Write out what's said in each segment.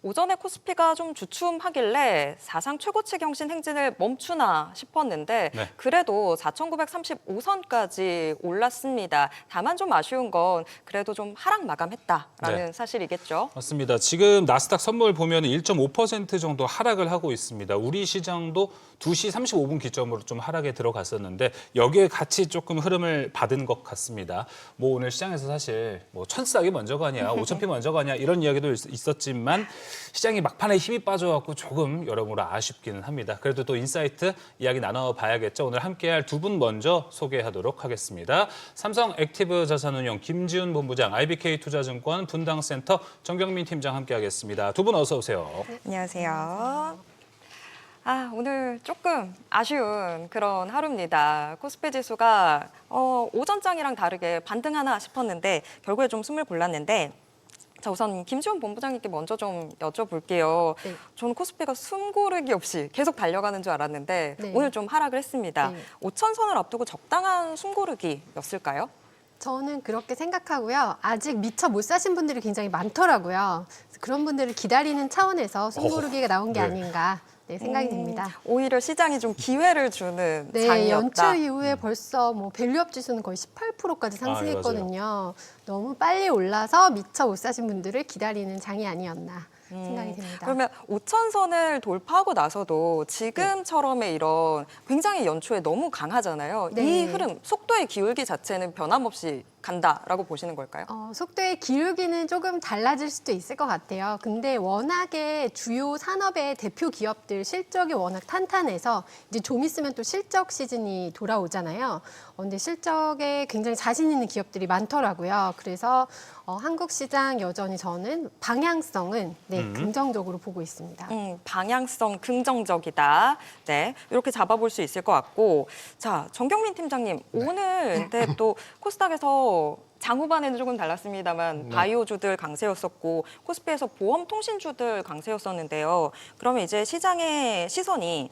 오전에 코스피가 좀 주춤하길래 사상 최고치 경신 행진을 멈추나 싶었는데 네. 그래도 4,935선까지 올랐습니다. 다만 좀 아쉬운 건 그래도 좀 하락 마감했다라는 네. 사실이겠죠. 맞습니다. 지금 나스닥 선물 보면 1.5% 정도 하락을 하고 있습니다. 우리 시장도 2시 35분 기점으로 좀 하락에 들어갔었는데 여기에 같이 조금 흐름을 받은 것 같습니다. 뭐 오늘 시장에서 사실 뭐 천스닥이 먼저 가냐, 5,000피 먼저 가냐 이런 이야기도 있었지만 시장이 막판에 힘이 빠져갖고 조금 여러모로 아쉽기는 합니다. 그래도 또 인사이트 이야기 나눠봐야겠죠. 오늘 함께할 두 분 먼저 소개하도록 하겠습니다. 삼성 액티브 자산운용 김지훈 본부장, IBK 투자증권 분당센터 정경민 팀장 함께하겠습니다. 두 분 어서 오세요. 안녕하세요. 오늘 조금 아쉬운 그런 하루입니다. 코스피 지수가 오전장이랑 다르게 반등하나 싶었는데 결국에 좀 숨을 골랐는데 자, 우선 김지훈 본부장님께 먼저 좀 여쭤볼게요. 네. 저는 코스피가 숨고르기 없이 계속 달려가는 줄 알았는데 네. 오늘 좀 하락을 했습니다. 네. 5천선을 앞두고 적당한 숨고르기였을까요? 저는 그렇게 생각하고요. 아직 미처 못 사신 분들이 굉장히 많더라고요. 그래서 그런 분들을 기다리는 차원에서 숨고르기가 나온 게 네. 아닌가 생각이 듭니다. 오히려 시장이 좀 기회를 주는 네, 장이었다. 연초 이후에 벌써 뭐 밸류업 지수는 거의 18%까지 상승했거든요. 너무 빨리 올라서 미처 못 사신 분들을 기다리는 장이 아니었나 생각이 듭니다. 그러면 5천선을 돌파하고 나서도 지금처럼의 이런 굉장히 연초에 너무 강하잖아요. 네. 이 흐름, 속도의 기울기 자체는 변함없이 간다라고 보시는 걸까요? 속도의 기울기는 조금 달라질 수도 있을 것 같아요. 근데 워낙에 주요 산업의 대표 기업들 실적이 워낙 탄탄해서 이제 좀 있으면 또 실적 시즌이 돌아오잖아요. 근데 실적에 굉장히 자신 있는 기업들이 많더라고요. 그래서 한국 시장 여전히 저는 방향성은 긍정적으로 보고 있습니다. 방향성 긍정적이다. 네, 이렇게 잡아볼 수 있을 것 같고, 자 정경민 팀장님 오늘 근데 또 코스닥에서 장후반에는 조금 달랐습니다만 바이오주들 강세였었고 코스피에서 보험통신주들 강세였었는데요. 그러면 이제 시장의 시선이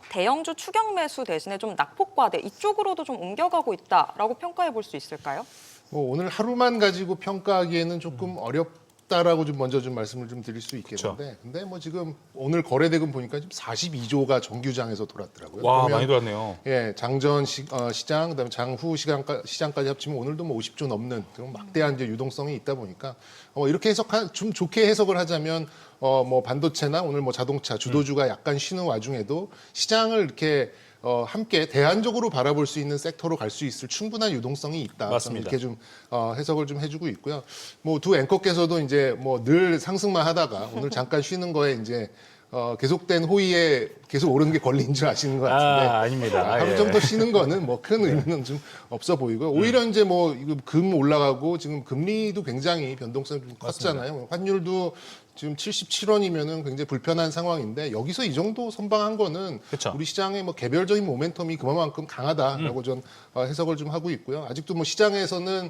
대형주 추격 매수 대신에 좀 낙폭과대 이쪽으로도 좀 옮겨가고 있다라고 평가해 볼 수 있을까요? 뭐 오늘 하루만 가지고 평가하기에는 조금 어렵다라고 좀 먼저 좀 말씀을 좀 드릴 수 있겠는데, 근데 뭐 지금 오늘 거래대금 보니까 지금 42조가 정규장에서 돌았더라고요. 와, 그러면 많이 돌았네요. 예, 장전 시장, 그다음에 장후 시장까지 합치면 오늘도 뭐 50조 넘는 그런 막대한 이제 유동성이 있다 보니까 이렇게 좀 좋게 해석을 하자면 뭐 반도체나 오늘 뭐 자동차 주도주가 약간 쉬는 와중에도 시장을 이렇게 함께 대안적으로 바라볼 수 있는 섹터로 갈 수 있을 충분한 유동성이 있다. 맞습니다. 이렇게 좀 해석을 좀 해주고 있고요. 뭐 두 앵커께서도 이제 뭐 늘 상승만 하다가 오늘 잠깐 쉬는 거에 이제 계속된 호의에 계속 오르는 게 권리인 줄 아시는 것 같은데 아닙니다. 하루 예. 정도 쉬는 거는 뭐 큰 의미는 좀 없어 보이고요. 오히려 이제 뭐 이거 금 올라가고 지금 금리도 굉장히 변동성이 좀 컸잖아요. 환율도 지금 77원이면은 굉장히 불편한 상황인데 여기서 이 정도 선방한 거는 그쵸. 우리 시장의 뭐 개별적인 모멘텀이 그만큼 강하다라고 전 해석을 좀 하고 있고요. 아직도 뭐 시장에서는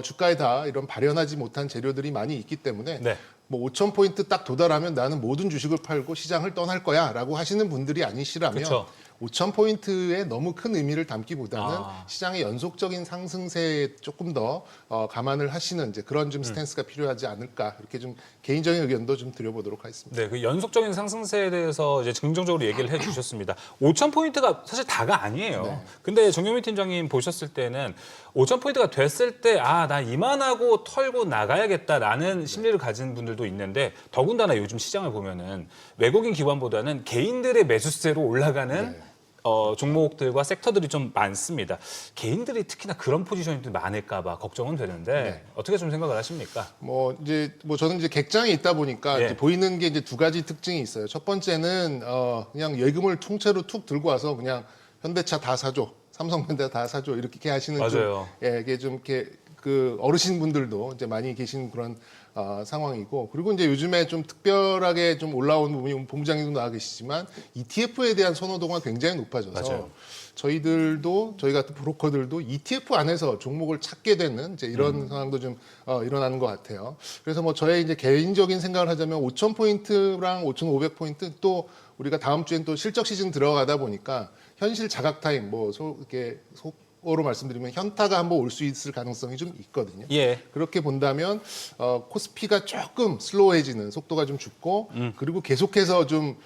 주가에 다 이런 발현하지 못한 재료들이 많이 있기 때문에 네. 뭐 5,000포인트 딱 도달하면 나는 모든 주식을 팔고 시장을 떠날 거야 라고 하시는 분들이 아니시라면 그쵸. 5,000포인트에 너무 큰 의미를 담기보다는 시장의 연속적인 상승세에 조금 더 감안을 하시는 이제 그런 좀 스탠스가 필요하지 않을까 이렇게 좀 개인적인 의견도 좀 드려보도록 하겠습니다. 네, 그 연속적인 상승세에 대해서 이제 긍정적으로 얘기를 해주셨습니다. 5,000포인트가 사실 다가 아니에요. 네. 근데 정경민 팀장님 보셨을 때는 5,000포인트가 됐을 때 나 이만하고 털고 나가야겠다라는 심리를 가진 분들도 있는데 더군다나 요즘 시장을 보면은 외국인 기관보다는 개인들의 매수세로 올라가는 종목들과 섹터들이 좀 많습니다. 개인들이 특히나 그런 포지션이 좀 많을까 봐 걱정은 되는데 어떻게 좀 생각을 하십니까? 뭐 이제 뭐 저는 이제 객장에 있다 보니까 예. 이제 보이는 게 이제 두 가지 특징이 있어요. 첫 번째는 그냥 예금을 통째로 툭 들고 와서 그냥 현대차 다 사줘, 삼성전자 다 사줘 이렇게 하시는 맞아요. 이게 좀 이렇게 그 어르신분들도 이제 많이 계신 그런 상황이고, 그리고 이제 요즘에 좀 특별하게 좀 올라온 부분이 본부장님도 나와 계시지만 ETF에 대한 선호도가 굉장히 높아져서 맞아요. 저희 같은 브로커들도 ETF 안에서 종목을 찾게 되는 이제 이런 상황도 좀 일어나는 것 같아요. 그래서 뭐 저의 이제 개인적인 생각을 하자면 5,000포인트랑 5,500포인트 또 우리가 다음 주엔 또 실적 시즌 들어가다 보니까 현실 자각 타임 이렇게 참고로 말씀드리면 현타가 한번 올 수 있을 가능성이 좀 있거든요. 예. 그렇게 본다면 코스피가 조금 슬로우해지는 속도가 좀 죽고 그리고 계속해서 좀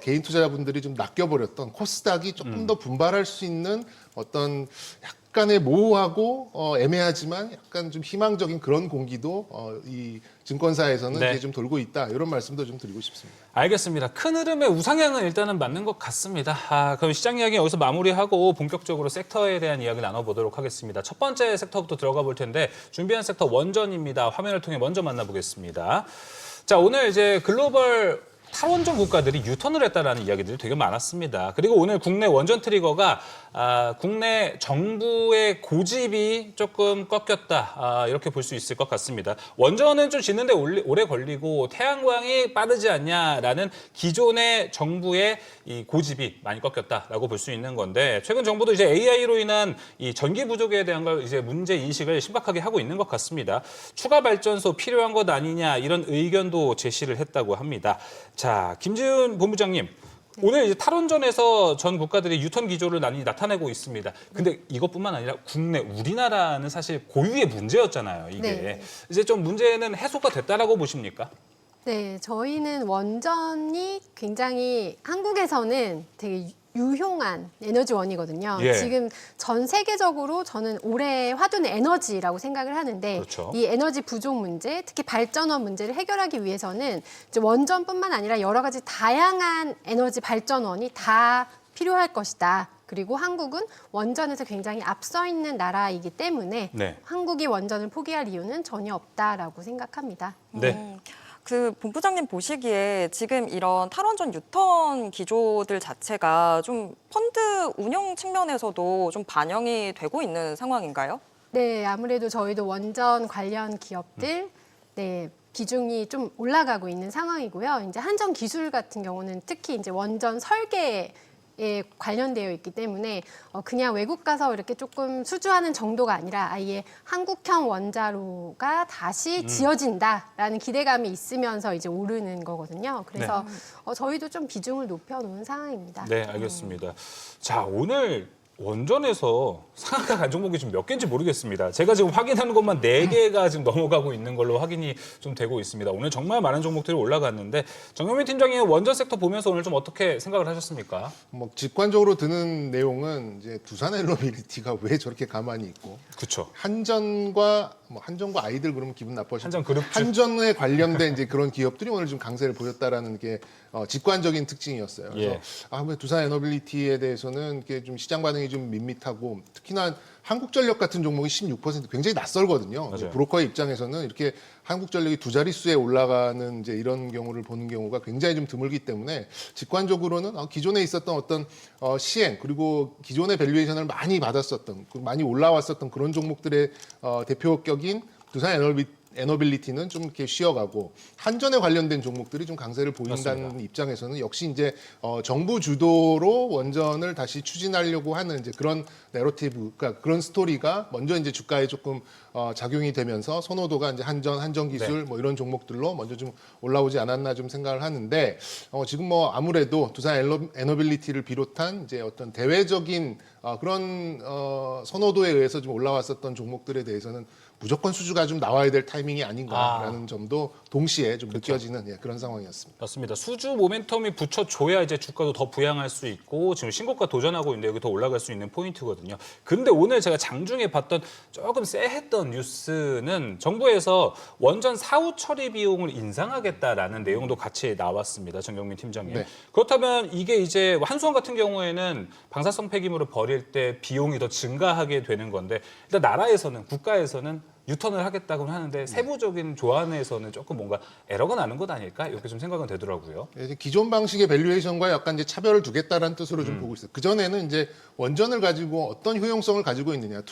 개인 투자자분들이 좀 낚여버렸던 코스닥이 조금 더 분발할 수 있는 어떤 약간의 모호하고 애매하지만 약간 좀 희망적인 그런 공기도 이 증권사에서는 네. 이제 좀 돌고 있다 이런 말씀도 좀 드리고 싶습니다. 알겠습니다. 큰 흐름의 우상향은 일단은 맞는 것 같습니다. 그럼 시장 이야기 여기서 마무리하고 본격적으로 섹터에 대한 이야기 나눠보도록 하겠습니다. 첫 번째 섹터부터 들어가 볼 텐데 준비한 섹터 원전입니다. 화면을 통해 먼저 만나보겠습니다. 자, 오늘 이제 글로벌 탈원전 국가들이 유턴을 했다라는 이야기들이 되게 많았습니다. 그리고 오늘 국내 원전 트리거가 국내 정부의 고집이 조금 꺾였다 이렇게 볼 수 있을 것 같습니다. 원전은 좀 짓는데 오래 걸리고 태양광이 빠르지 않냐라는 기존의 정부의 이 고집이 많이 꺾였다라고 볼 수 있는 건데 최근 정부도 이제 AI로 인한 이 전기 부족에 대한 걸 이제 문제 인식을 심각하게 하고 있는 것 같습니다. 추가 발전소 필요한 것 아니냐 이런 의견도 제시를 했다고 합니다. 자, 김지훈 본부장님. 오늘 이제 탈원전에서 전 국가들이 유턴 기조를 많이 나타내고 있습니다. 근데 이것뿐만 아니라 국내 우리나라는 사실 고유의 문제였잖아요. 이게 네. 이제 좀 문제는 해소가 됐다라고 보십니까? 네, 저희는 원전이 굉장히 한국에서는 되게 유용한 에너지원이거든요. 예. 지금 전 세계적으로 저는 올해 화두는 에너지라고 생각을 하는데 그렇죠. 이 에너지 부족 문제, 특히 발전원 문제를 해결하기 위해서는 이제 원전뿐만 아니라 여러 가지 다양한 에너지 발전원이 다 필요할 것이다. 그리고 한국은 원전에서 굉장히 앞서 있는 나라이기 때문에 네. 한국이 원전을 포기할 이유는 전혀 없다라고 생각합니다. 네. 그 본부장님 보시기에 지금 이런 탈원전 유턴 기조들 자체가 좀 펀드 운영 측면에서도 좀 반영이 되고 있는 상황인가요? 네, 아무래도 저희도 원전 관련 기업들 네, 비중이 좀 올라가고 있는 상황이고요. 이제 한전 기술 같은 경우는 특히 이제 원전 설계에 관련되어 있기 때문에 그냥 외국 가서 이렇게 조금 수주하는 정도가 아니라 아예 한국형 원자로가 다시 지어진다라는 기대감이 있으면서 이제 오르는 거거든요. 그래서 저희도 좀 비중을 높여놓은 상황입니다. 네, 알겠습니다. 자, 오늘 원전에서 상한가 간 종목이 지금 몇 개인지 모르겠습니다. 제가 지금 확인하는 것만 4개가 지금 넘어가고 있는 걸로 확인이 좀 되고 있습니다. 오늘 정말 많은 종목들이 올라갔는데 정경민 팀장님 원전 섹터 보면서 오늘 좀 어떻게 생각을 하셨습니까? 뭐 직관적으로 드는 내용은 이제 두산엘러빌리티가 왜 저렇게 가만히 있고 그렇죠. 한전과 아이들 그러면 기분 나빠하시죠. 한전 그룹주. 한전에 관련된 이제 그런 기업들이 오늘 좀 강세를 보였다라는 게 직관적인 특징이었어요. 그래서 예. 왜 두산 에너빌리티에 대해서는 이게 좀 시장 반응이 좀 밋밋하고 특히나 한국전력 같은 종목이 16% 굉장히 낯설거든요. 맞아요. 브로커의 입장에서는 이렇게 한국전력이 두 자릿수에 올라가는 이제 이런 경우를 보는 경우가 굉장히 좀 드물기 때문에 직관적으로는 기존에 있었던 어떤 시행 그리고 기존의 밸류에이션을 많이 받았었던 많이 올라왔었던 그런 종목들의 대표격인 두산 에너빌리티는 좀 이렇게 쉬어가고 한전에 관련된 종목들이 좀 강세를 보인다는 맞습니다. 입장에서는 역시 이제 정부 주도로 원전을 다시 추진하려고 하는 이제 그런 내러티브, 그러니까 그런 스토리가 먼저 이제 주가에 조금 작용이 되면서 선호도가 이제 한전기술 뭐 이런 종목들로 먼저 좀 올라오지 않았나 좀 생각을 하는데 지금 뭐 아무래도 두산 에너빌리티를 비롯한 이제 어떤 대외적인 그런 선호도에 의해서 좀 올라왔었던 종목들에 대해서는 무조건 수주가 좀 나와야 될 타이밍이 아닌가라는 점도 동시에 좀 느껴지는 그런 상황이었습니다. 맞습니다. 수주 모멘텀이 붙여줘야 이제 주가도 더 부양할 수 있고 지금 신고가 도전하고 있는데 여기 더 올라갈 수 있는 포인트거든요. 근데 오늘 제가 장중에 봤던 조금 쎄했던 뉴스는 정부에서 원전 사후 처리 비용을 인상하겠다라는 내용도 같이 나왔습니다. 정경민 팀장님. 네. 그렇다면 이게 이제 한수원 같은 경우에는 방사성 폐기물을 버릴 때 비용이 더 증가하게 되는 건데 일단 나라에서는 국가에서는 유턴을 하겠다고는 하는데 세부적인 조안에서는 조금 뭔가 에러가 나는 것 아닐까 이렇게 좀 생각은 되더라고요. 기존 방식의 밸류에이션과 약간 이제 차별을 두겠다라는 뜻으로 좀 보고 있어요. 그 전에는 이제 원전을 가지고 어떤 효용성을 가지고 있느냐,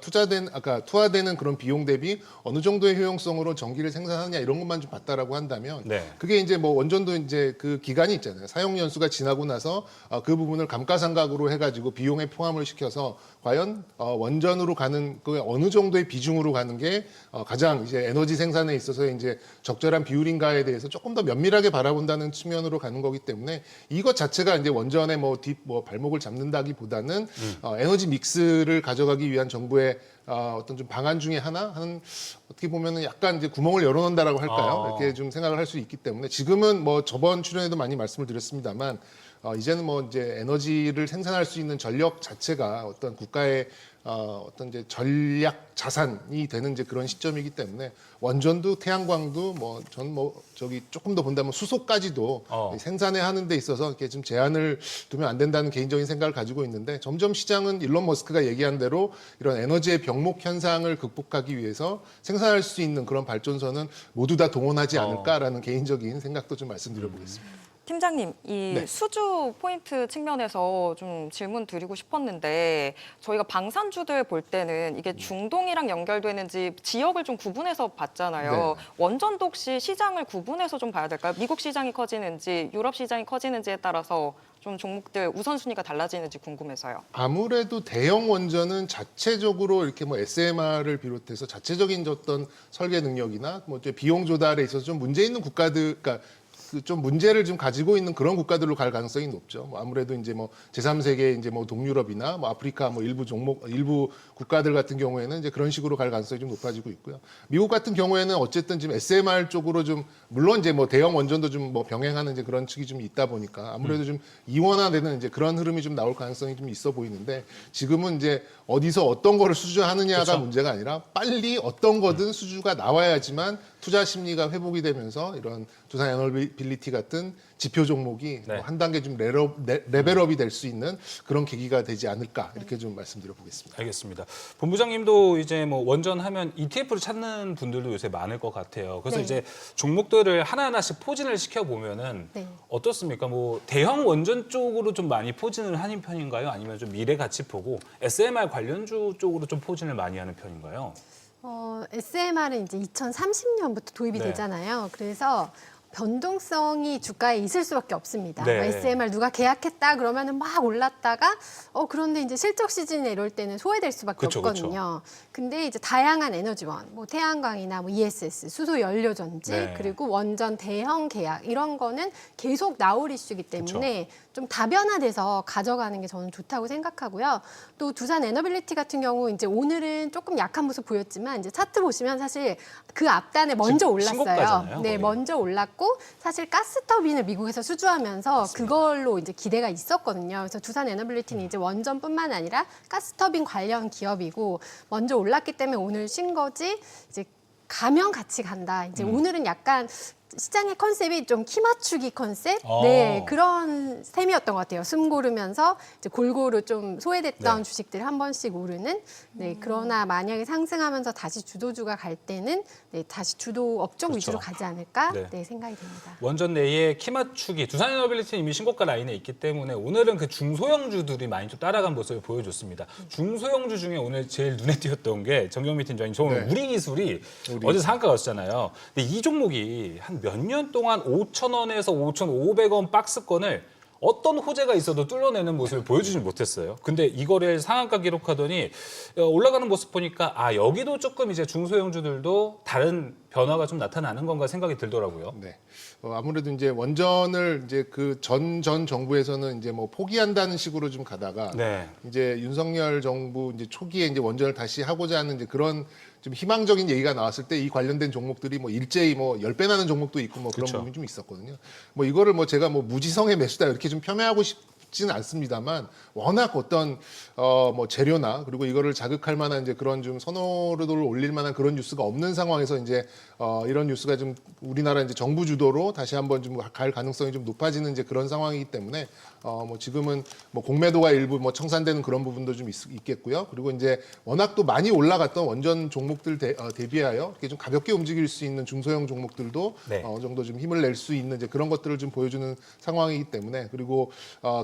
투하되는 그런 비용 대비 어느 정도의 효용성으로 전기를 생산하느냐 이런 것만 좀 봤다라고 한다면, 네. 그게 이제 뭐 원전도 이제 그 기간이 있잖아요. 사용 연수가 지나고 나서 그 부분을 감가상각으로 해가지고 비용에 포함을 시켜서 과연 원전으로 가는 그 어느 정도의 비중으로 방향으로 가는 게 가장 이제 에너지 생산에 있어서 이제 적절한 비율인가에 대해서 조금 더 면밀하게 바라본다는 측면으로 가는 거기 때문에 이것 자체가 이제 원전의 발목을 잡는다기보다는 에너지 믹스를 가져가기 위한 정부의 어떤 좀 방안 중에 하나는 어떻게 보면은 약간 이제 구멍을 열어놓는다라고 할까요? 이렇게 좀 생각을 할 수 있기 때문에 지금은 뭐 저번 출연에도 많이 말씀을 드렸습니다만 이제는 뭐 이제 에너지를 생산할 수 있는 전력 자체가 어떤 국가의 어떤 이제 전략 자산이 되는 이제 그런 시점이기 때문에 원전도 태양광도 저기 조금 더 본다면 수소까지도 생산에 하는 데 있어서 이렇게 좀 제한을 두면 안 된다는 개인적인 생각을 가지고 있는데 점점 시장은 일론 머스크가 얘기한 대로 이런 에너지의 병목 현상을 극복하기 위해서 생산할 수 있는 그런 발전소는 모두 다 동원하지 않을까라는 개인적인 생각도 좀 말씀드려보겠습니다. 팀장님, 이 네. 수주 포인트 측면에서 좀 질문 드리고 싶었는데 저희가 방산주들 볼 때는 이게 중동이랑 연결되는지 지역을 좀 구분해서 봤잖아요. 네. 원전도 혹시 시장을 구분해서 좀 봐야 될까요? 미국 시장이 커지는지 유럽 시장이 커지는지에 따라서 좀 종목들 우선순위가 달라지는지 궁금해서요. 아무래도 대형 원전은 자체적으로 이렇게 뭐 SMR을 비롯해서 자체적인 어떤 설계 능력이나 뭐 이제 비용 조달에 있어서 좀 문제 있는 국가들, 그러니까 그 좀 문제를 좀 가지고 있는 그런 국가들로 갈 가능성이 높죠. 뭐 아무래도 이제 뭐 제3세계 이제 뭐 동유럽이나 뭐 아프리카 뭐 일부 국가들 같은 경우에는 이제 그런 식으로 갈 가능성이 좀 높아지고 있고요. 미국 같은 경우에는 어쨌든 지금 SMR 쪽으로 좀 물론 이제 뭐 대형 원전도 좀 뭐 병행하는 이제 그런 측이 좀 있다 보니까 아무래도 좀 이원화되는 이제 그런 흐름이 좀 나올 가능성이 좀 있어 보이는데 지금은 이제 어디서 어떤 거를 수주하느냐가 그렇죠. 문제가 아니라 빨리 어떤 거든 수주가 나와야지만 투자 심리가 회복이 되면서 이런 두산 에너빌리티 같은 지표 종목이 네. 한 단계 좀 레벨업이 될 수 있는 그런 계기가 되지 않을까 이렇게 좀 말씀드려 보겠습니다. 알겠습니다. 본부장님도 이제 뭐 원전 하면 ETF를 찾는 분들도 요새 많을 것 같아요. 그래서 네. 이제 종목들을 하나하나씩 포진을 시켜 보면은 네. 어떻습니까? 뭐 대형 원전 쪽으로 좀 많이 포진을 하는 편인가요? 아니면 좀 미래 가치 보고 SMR 관련주 쪽으로 좀 포진을 많이 하는 편인가요? SMR은 이제 2030년부터 도입이 네. 되잖아요. 그래서 변동성이 주가에 있을 수밖에 없습니다. 네. 뭐 SMR 누가 계약했다 그러면은 막 올랐다가 그런데 이제 실적 시즌에 이럴 때는 소외될 수밖에 그쵸, 없거든요. 근데 이제 다양한 에너지원, 뭐 태양광이나 뭐 ESS, 수소 연료 전지, 네. 그리고 원전 대형 계약 이런 거는 계속 나올 이슈이기 때문에 좀 다변화돼서 가져가는 게 저는 좋다고 생각하고요. 또 두산 에너빌리티 같은 경우 이제 오늘은 조금 약한 모습 보였지만 이제 차트 보시면 사실 그 앞단에 먼저 지금 올랐어요. 신고가잖아요, 네, 거의. 먼저 올랐고 사실 가스터빈을 미국에서 수주하면서 그걸로 이제 기대가 있었거든요. 그래서 두산 에너빌리티는 이제 원전뿐만 아니라 가스터빈 관련 기업이고 먼저 올랐기 때문에 오늘 쉰 거지 이제 가면 같이 간다. 이제 오늘은 약간 시장의 컨셉이 좀 키 맞추기 컨셉? 네, 그런 셈이었던 것 같아요. 숨 고르면서 이제 골고루 좀 소외됐던 네. 주식들 한 번씩 오르는. 네, 그러나 만약에 상승하면서 다시 주도주가 갈 때는 네, 다시 주도 업종 그렇죠. 위주로 가지 않을까? 네. 네, 생각이 됩니다. 원전 내에 키 맞추기, 두산 에너빌리티는 이미 신고가 라인에 있기 때문에 오늘은 그 중소형주들이 많이 좀 따라간 모습을 보여줬습니다. 중소형주 중에 오늘 제일 눈에 띄었던 게 정경미 팀장님, 저 오늘 네. 우리기술이 어제 상한가 갔잖아요. 근데 이 종목이 한 몇 년 동안 5,000원에서 5,500원 박스권을 어떤 호재가 있어도 뚫어내는 모습을 보여주지 못했어요. 근데 이거를 상한가 기록하더니 올라가는 모습 보니까 여기도 조금 이제 중소형주들도 다른 변화가 좀 나타나는 건가 생각이 들더라고요. 네. 아무래도 이제 원전을 이제 그 전 정부에서는 이제 뭐 포기한다는 식으로 좀 가다가 네. 이제 윤석열 정부 이제 초기에 이제 원전을 다시 하고자 하는 이제 그런 좀 희망적인 얘기가 나왔을 때 이 관련된 종목들이 뭐 일제히 뭐 10배 나는 종목도 있고 뭐 그런 그쵸. 부분이 좀 있었거든요. 뭐 이거를 뭐 제가 뭐 무지성의 매수다 이렇게 좀 폄훼하고 싶지는 않습니다만 워낙 어떤 뭐 재료나 그리고 이거를 자극할 만한 이제 그런 좀 선호도를 올릴 만한 그런 뉴스가 없는 상황에서 이제 이런 뉴스가 좀 우리나라 이제 정부 주도로 다시 한번 좀 갈 가능성이 좀 높아지는 이제 그런 상황이기 때문에 뭐 지금은 뭐 공매도가 일부 뭐 청산되는 그런 부분도 좀 있겠고요. 그리고 이제 워낙 또 많이 올라갔던 원전 종목들 대비하여 이렇게 좀 가볍게 움직일 수 있는 중소형 종목들도 네. 어느 정도 좀 힘을 낼 수 있는 이제 그런 것들을 좀 보여주는 상황이기 때문에 그리고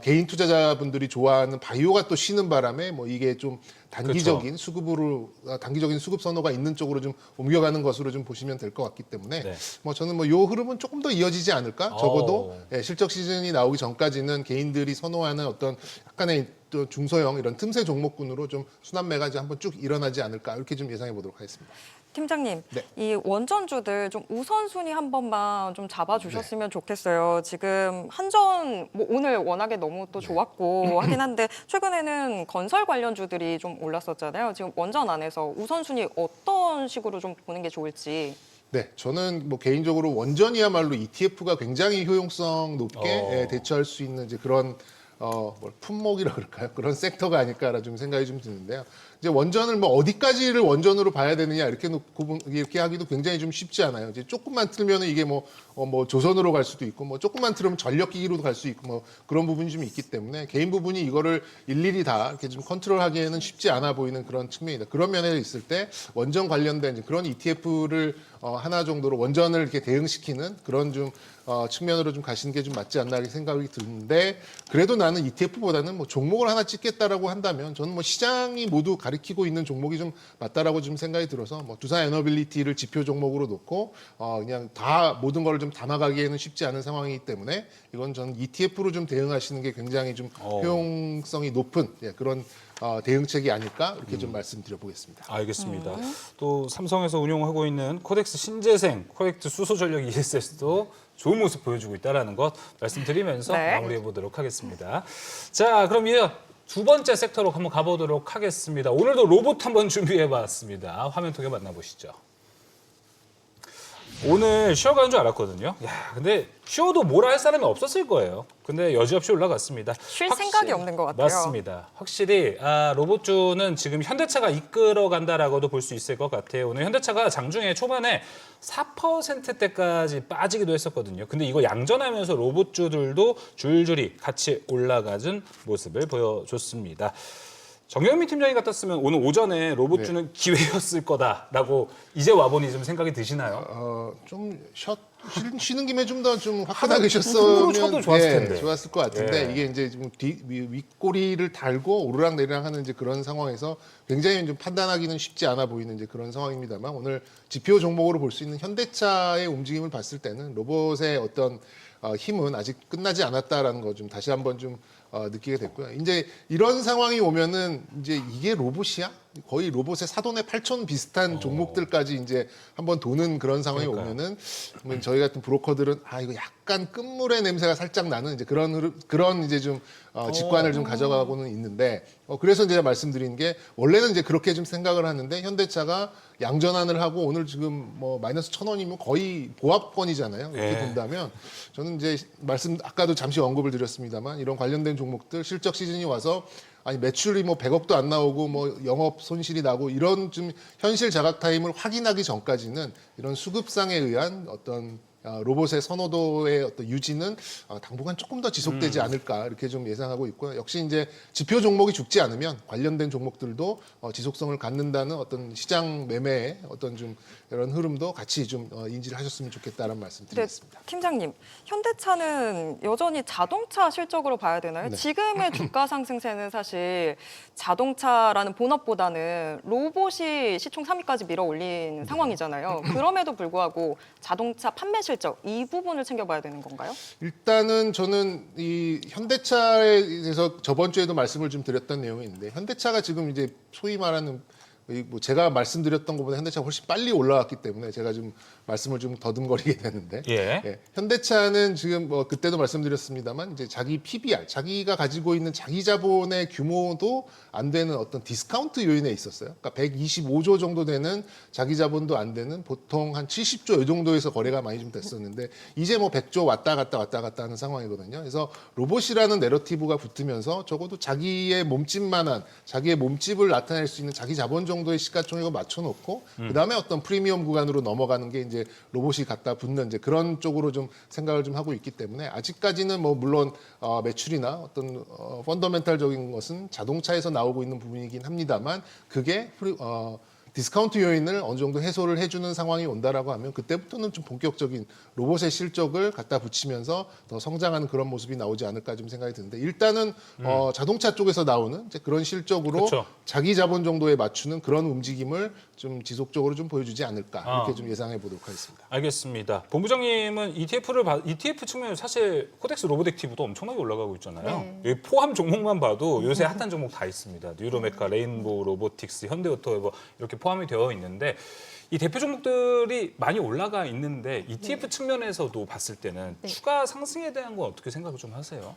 개인 투자자분들이 좋아하는 바이오가 또 쉬는 바람에 뭐 이게 좀 단기적인 수급으로 단기적인 수급 선호가 있는 쪽으로 좀 옮겨가는 것으로 좀 보시면 될 될 것 같기 때문에 네. 뭐 저는 뭐 요 흐름은 조금 더 이어지지 않을까? 적어도 예, 실적 시즌이 나오기 전까지는 개인들이 선호하는 어떤 약간의 또 중소형 이런 틈새 종목군으로 좀 순환매가 이제 한번 쭉 일어나지 않을까 이렇게 좀 예상해 보도록 하겠습니다. 팀장님, 네. 이 원전주들 좀 우선순위 한 번만 좀 잡아주셨으면 좋겠어요. 지금 한전 뭐 오늘 워낙에 너무 또 좋았고 하긴 한데 최근에는 건설 관련주들이 좀 올랐었잖아요. 지금 원전 안에서 우선순위 어떤 식으로 좀 보는 게 좋을지. 네, 저는 뭐 개인적으로 원전이야말로 ETF가 굉장히 효용성 높게 예, 대처할 수 있는 이제 그런 품목이라 그럴까요? 그런 섹터가 아닐까라 좀 생각이 좀 드는데요. 이제 원전을 뭐 어디까지를 원전으로 봐야 되느냐 이렇게 놓고 이렇게 하기도 굉장히 좀 쉽지 않아요. 이제 조금만 틀면은 이게 뭐 조선으로 갈 수도 있고 뭐 조금만 틀으면 전력기기로도 갈 수 있고 뭐 그런 부분이 좀 있기 때문에 개인 부분이 이거를 일일이 다 이렇게 좀 컨트롤하기에는 쉽지 않아 보이는 그런 측면이다. 그런 면에 있을 때 원전 관련된 이제 그런 ETF를 하나 정도로 원전을 이렇게 대응시키는 그런 좀 측면으로 좀 가시는 게 좀 맞지 않나 이렇게 생각이 드는데 그래도 나는 ETF보다는 뭐 종목을 하나 찍겠다라고 한다면 저는 뭐 시장이 모두 가리키고 있는 종목이 좀 맞다라고 좀 생각이 들어서 뭐 두산 에너빌리티를 지표 종목으로 놓고 그냥 다 모든 걸 좀 담아가기에는 쉽지 않은 상황이기 때문에 이건 저는 ETF로 좀 대응하시는 게 굉장히 좀 효용성이 높은 예, 그런 대응책이 아닐까 이렇게 좀 말씀드려 보겠습니다. 알겠습니다. 또 삼성에서 운용하고 있는 코덱스 신재생, 코덱스 수소전력 ESS도 좋은 모습 보여주고 있다는 것 말씀드리면서 네. 마무리해 보도록 하겠습니다. 자, 그럼 이어 두 번째 섹터로 한번 가보도록 하겠습니다. 오늘도 로봇 한번 준비해봤습니다. 화면 통해 만나보시죠. 오늘 쉬어가는 줄 알았거든요. 야, 근데 쉬어도 뭐라 할 사람이 없었을 거예요. 근데 여지없이 올라갔습니다. 쉴 생각이 없는 것 같아요. 맞습니다. 확실히 로봇주는 지금 현대차가 이끌어간다라고도 볼 수 있을 것 같아요. 오늘 현대차가 장중에 초반에 4%대까지 빠지기도 했었거든요. 근데 이거 양전하면서 로봇주들도 줄줄이 같이 올라가는 모습을 보여줬습니다. 정경민 팀장이 같았으면 오늘 오전에 로봇주는 기회였을 거다라고 이제 와보니 좀 생각이 드시나요? 좀 쉬는 김에 좀 더 좀 화끈하게 후루로 쉬었으면 쳐도 좋았을 텐데. 좋았을 것 같은데 예. 이게 이제 좀 윗꼬리를 달고 오르락 내리락 하는 이제 그런 상황에서 굉장히 좀 판단하기는 쉽지 않아 보이는 이제 그런 상황입니다만 오늘 지표 종목으로 볼 수 있는 현대차의 움직임을 봤을 때는 로봇의 어떤 힘은 아직 끝나지 않았다라는 거 좀 다시 한번 좀 느끼게 됐고요. 이제 이런 상황이 오면은 이제 이게 로봇이야? 거의 로봇의 사돈의 8천 비슷한 종목들까지 이제 한번 도는 그런 상황이 그러니까요. 오면은 그러면 저희 같은 브로커들은 이거 약간 끝물의 냄새가 살짝 나는 이제 그런 이제 좀 직관을 좀 가져가고는 있는데 그래서 이제 말씀드린 게 원래는 이제 그렇게 좀 생각을 하는데 현대차가 양전환을 하고 오늘 지금 뭐 마이너스 1,000원이면 거의 보합권이잖아요. 이렇게 네. 본다면 저는 이제 아까도 잠시 언급을 드렸습니다만 이런 관련된 종목들 실적 시즌이 와서 아니 매출이 뭐 100억도 안 나오고 뭐 영업 손실이 나고 이런 좀 현실 자각 타임을 확인하기 전까지는 이런 수급상에 의한 어떤 로봇의 선호도의 어떤 유지는 당분간 조금 더 지속되지 않을까 이렇게 좀 예상하고 있고요. 역시 이제 지표 종목이 죽지 않으면 관련된 종목들도 지속성을 갖는다는 어떤 시장 매매의 어떤 좀 이런 흐름도 같이 좀 인지를 하셨으면 좋겠다는 말씀 근데 드리겠습니다. 팀장님, 현대차는 여전히 자동차 실적으로 봐야 되나요? 네. 지금의 주가 상승세는 사실 자동차라는 본업보다는 로봇이 시총 3위까지 밀어 올린 상황이잖아요. 그럼에도 불구하고 자동차 판매 실적 이 부분을 챙겨봐야 되는 건가요? 일단은 저는 이 현대차에 대해서 저번 주에도 말씀을 좀 드렸던 내용이 있는데 현대차가 지금 이제 소위 말하는 뭐 제가 말씀드렸던 것보다 현대차가 훨씬 빨리 올라왔기 때문에 제가 좀 말씀을 좀 더듬거리게 되는데 예. 현대차는 지금 뭐 그때도 말씀드렸습니다만 이제 자기 PBR 자기가 가지고 있는 자기 자본의 규모도 안 되는 어떤 디스카운트 요인에 있었어요. 그러니까 125조 정도 되는 자기 자본도 안 되는 보통 한 70조 이 정도에서 거래가 많이 좀 됐었는데 이제 뭐 100조 왔다 갔다 하는 상황이거든요. 그래서 로봇이라는 내러티브가 붙으면서 적어도 자기의 몸집만한 자기의 몸집을 나타낼 수 있는 자기 자본 정도의 시가총액을 맞춰놓고 그다음에 어떤 프리미엄 구간으로 넘어가는 게 이제 로봇이 갖다 붙는 이제 그런 쪽으로 좀 생각을 좀 하고 있기 때문에 아직까지는 뭐 물론 매출이나 어떤 펀더멘탈적인 것은 자동차에서 나오고 있는 부분이긴 합니다만 그게 디스카운트 요인을 어느 정도 해소를 해주는 상황이 온다라고 하면 그때부터는 좀 본격적인 로봇의 실적을 갖다 붙이면서 더 성장하는 그런 모습이 나오지 않을까 좀 생각이 드는데 일단은 자동차 쪽에서 나오는 이제 그런 실적으로 그쵸. 자기 자본 정도에 맞추는 그런 움직임을 좀 지속적으로 좀 보여주지 않을까 이렇게 좀 예상해 보도록 하겠습니다. 알겠습니다. 본부장님은 ETF 측면에서 사실 코덱스 로보덱티브도 엄청나게 올라가고 있잖아요. 네. 여기 포함 종목만 봐도 요새 핫한 종목 다 있습니다. 뉴로메카, 레인보우 로보틱스, 현대오토 이렇게 포함이 되어 있는데 이 대표 종목들이 많이 올라가 있는데 ETF 측면에서도 봤을 때는 네. 추가 상승에 대한 건 어떻게 생각을 좀 하세요?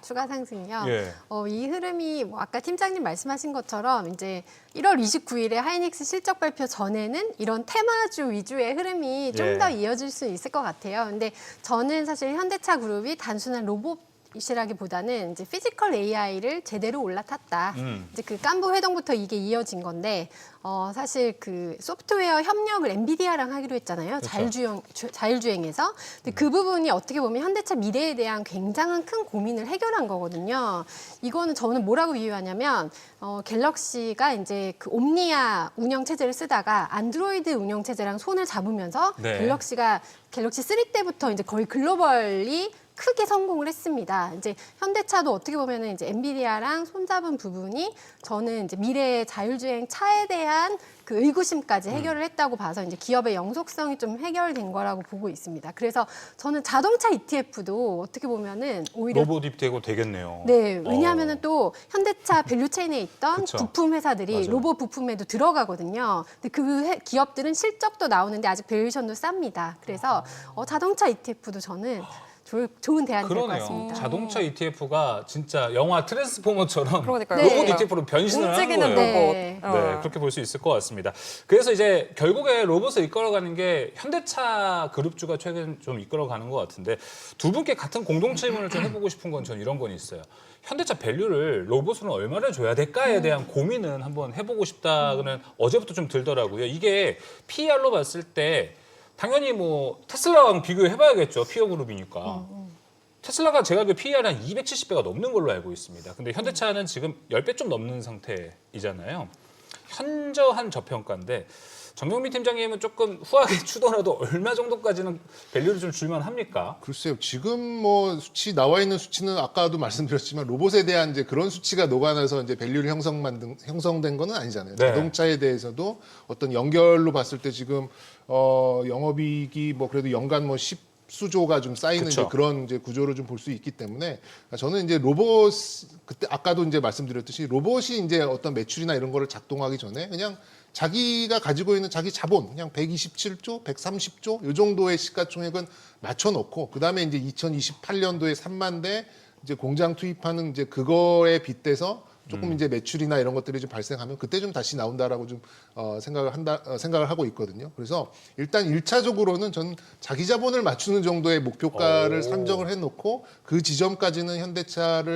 추가 상승이요. 예. 이 흐름이 뭐 아까 팀장님 말씀하신 것처럼 이제 1월 29일에 하이닉스 실적 발표 전에는 이런 테마주 위주의 흐름이 좀 예. 더 이어질 수 있을 것 같아요. 근데 저는 사실 현대차 그룹이 단순한 로봇이라기보다는 이제 피지컬 AI를 제대로 올라탔다. 이제 그 깐부 회동부터 이게 이어진 건데 사실 그 소프트웨어 협력을 엔비디아랑 하기로 했잖아요. 그렇죠. 자율주행에서. 근데 그 부분이 어떻게 보면 현대차 미래에 대한 굉장한 큰 고민을 해결한 거거든요. 이거는 저는 뭐라고 비유하냐면 갤럭시가 이제 그 옴니아 운영 체제를 쓰다가 안드로이드 운영 체제랑 손을 잡으면서 네. 갤럭시 3 때부터 이제 거의 글로벌리 크게 성공을 했습니다. 이제 현대차도 어떻게 보면은 이제 엔비디아랑 손잡은 부분이 저는 이제 미래의 자율주행 차에 대한 그 의구심까지 해결을 했다고 봐서 이제 기업의 영속성이 좀 해결된 거라고 보고 있습니다. 그래서 저는 자동차 ETF도 어떻게 보면은 오히려 로봇 되고 되겠네요. 네, 왜냐하면은 또 현대차 밸류체인에 있던 그쵸. 부품 회사들이 맞아요. 로봇 부품에도 들어가거든요. 근데 그 기업들은 실적도 나오는데 아직 밸류에이션도 쌉니다. 그래서 자동차 ETF도 저는 좋은 대안이 될 것 그러네요. 같습니다. 자동차 ETF가 진짜 영화 트랜스포머처럼 그러니까요. 로봇 네. ETF로 변신을 하는 움직이는 거예요. 로봇. 네. 네, 그렇게 볼 수 있을 것 같습니다. 그래서 이제 결국에 로봇을 이끌어가는 게 현대차 그룹주가 최근 좀 이끌어가는 것 같은데 두 분께 같은 공동 질문을 좀 해보고 싶은 건 전 이런 건 있어요. 현대차 밸류를 로봇으로 얼마를 줘야 될까에 대한 고민은 한번 해보고 싶다는 어제부터 좀 들더라고요. 이게 PER로 봤을 때 당연히 뭐 테슬라랑 비교해봐야겠죠. 피어 그룹이니까. 테슬라가 제가 알기로 PER이 한 270배가 넘는 걸로 알고 있습니다. 근데 현대차는 지금 10배 좀 넘는 상태이잖아요. 현저한 저평가인데 정경민 팀장님은 조금 후하게 추더라도 얼마 정도까지는 밸류를 좀 줄만 합니까? 글쎄요. 지금 뭐 수치 나와 있는 수치는 아까도 말씀드렸지만 로봇에 대한 이제 그런 수치가 녹아나서 이제 밸류를 형성된 거는 아니잖아요. 네. 자동차에 대해서도 어떤 연결로 봤을 때 지금 영업이익이 뭐 그래도 연간 뭐 10수조가 좀 쌓이는 그쵸. 이제 그런 이제 구조를 좀 볼 수 있기 때문에 저는 이제 로봇 그때 아까도 이제 말씀드렸듯이 로봇이 이제 어떤 매출이나 이런 거를 작동하기 전에 그냥 자기가 가지고 있는 자기 자본 그냥 127조, 130조 요 정도의 시가총액은 맞춰놓고 그다음에 이제 2028년도에 3만 대 이제 공장 투입하는 이제 그거에 빗대서 조금 이제 매출이나 이런 것들이 좀 발생하면 그때 좀 다시 나온다라고 좀 생각을 하고 있거든요. 그래서 일단 1차적으로는 전 자기 자본을 맞추는 정도의 목표가를 산정을 해놓고 그 지점까지는 현대차가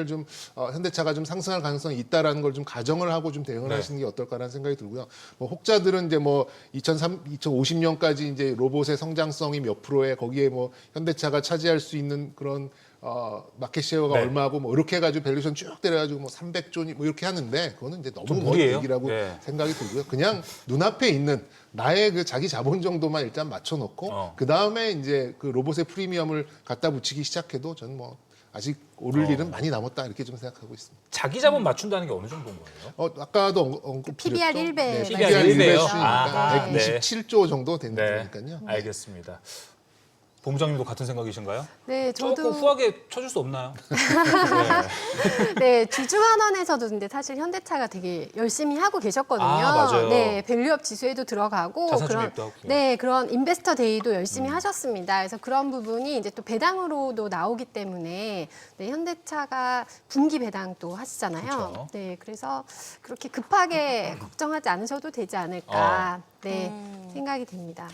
좀 상승할 가능성이 있다라는 걸 좀 가정을 하고 좀 대응을 네. 하시는 게 어떨까라는 생각이 들고요. 뭐 혹자들은 이제 뭐 2050년까지 이제 로봇의 성장성이 몇 프로에 거기에 뭐 현대차가 차지할 수 있는 그런 마켓 쉐어가 네. 얼마고 뭐 이렇게 해가지고 밸류에이션 쭉 때려가지고 뭐 300조니 뭐 이렇게 하는데 그거는 이제 너무 좀 먼 무리예요? 얘기라고 네. 생각이 들고요. 그냥 눈앞에 있는 나의 그 자기 자본 정도만 일단 맞춰놓고 그 다음에 이제 그 로봇의 프리미엄을 갖다 붙이기 시작해도 저는 뭐 아직 오를 일은 많이 남았다 이렇게 좀 생각하고 있습니다. 자기 자본 맞춘다는 게 어느 정도인 거예요? 아까도 언급드렸죠. PBR 1배 네, PBR PBR 1배 1배요? 수니까 아, 네. 127조 정도 되는 네, 거니까요. 알겠습니다. 본부장님도 같은 생각이신가요? 네, 조금 저도 후하게 쳐줄 수 없나요? 네, 주주환원에서도 근데 사실 현대차가 되게 열심히 하고 계셨거든요. 아, 맞아요. 네, 밸류업 지수에도 들어가고 자사주입도 하고요. 네, 그런 인베스터 데이도 열심히 하셨습니다. 그래서 그런 부분이 이제 또 배당으로도 나오기 때문에 네, 현대차가 분기 배당도 하시잖아요. 그렇죠. 네, 그래서 그렇게 급하게 걱정하지 않으셔도 되지 않을까. 네, 생각이 됩니다.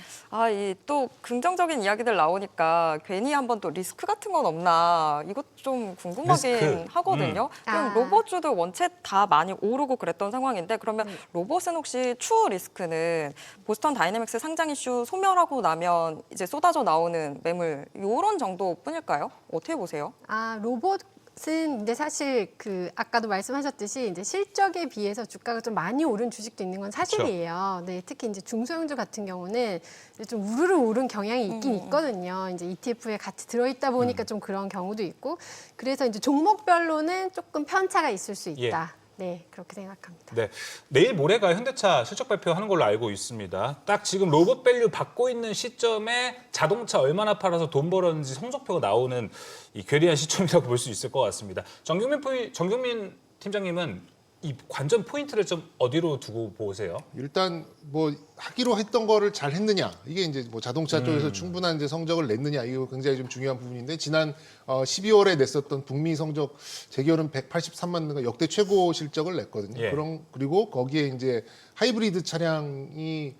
이 또 긍정적인 이야기들 나오니까 괜히 한번 또 리스크 같은 건 없나 이것 좀 궁금하긴 리스크. 하거든요. 그럼 아. 로봇주도 원체 다 많이 오르고 그랬던 상황인데 그러면 로봇은 혹시 추후 리스크는 보스턴 다이내믹스 상장 이슈 소멸하고 나면 이제 쏟아져 나오는 매물 이런 정도뿐일까요? 어떻게 보세요? 로봇은 근데 사실 그 아까도 말씀하셨듯이 이제 실적에 비해서 주가가 좀 많이 오른 주식도 있는 건 사실이에요. 네, 특히 이제 중소형주 같은 경우는 이제 좀 우르르 오른 경향이 있긴 있거든요. 이제 ETF에 같이 들어있다 보니까 좀 그런 경우도 있고 그래서 이제 종목별로는 조금 편차가 있을 수 있다. 네, 그렇게 생각합니다. 네, 내일 모레가 현대차 실적 발표하는 걸로 알고 있습니다. 딱 지금 로봇 밸류 받고 있는 시점에 자동차 얼마나 팔아서 돈 벌었는지 성적표가 나오는 이 괴리한 시점이라고 볼 수 있을 것 같습니다. 정경민 팀장님은 이 관전 포인트를 좀 어디로 두고 보세요? 일단 뭐 하기로 했던 거를 잘 했느냐, 이게 이제 뭐 자동차 쪽에서 충분한 이제 성적을 냈느냐, 이거 굉장히 좀 중요한 부분인데, 지난 12월에 냈었던 북미 성적 재결은 183만 대가 역대 최고 실적을 냈거든요. 예. 그리고 거기에 이제 하이브리드 차량이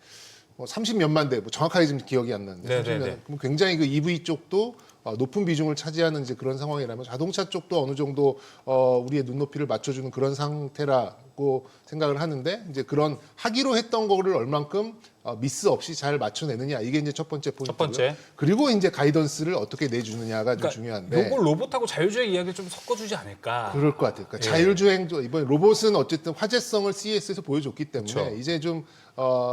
뭐 30몇만 대, 뭐 정확하게 지금 기억이 안 나는데, 네네네. 30몇, 그럼 굉장히 그 EV 쪽도 높은 비중을 차지하는 이제 그런 상황이라면, 자동차 쪽도 어느 정도 우리의 눈높이를 맞춰주는 그런 상태라고 생각을 하는데, 이제 그런 하기로 했던 거를 얼만큼 미스 없이 잘 맞춰내느냐, 이게 이제 첫 번째 포인트고요. 첫 번째. 그리고 이제 가이던스를 어떻게 내주느냐가 좀 중요한데. 요걸 로봇하고 자율주행 이야기를 좀 섞어주지 않을까. 그럴 것 같아요. 그러니까 예. 자율주행도 이번에 로봇은 어쨌든 화제성을 CES에서 보여줬기 때문에, 그렇죠. 이제 좀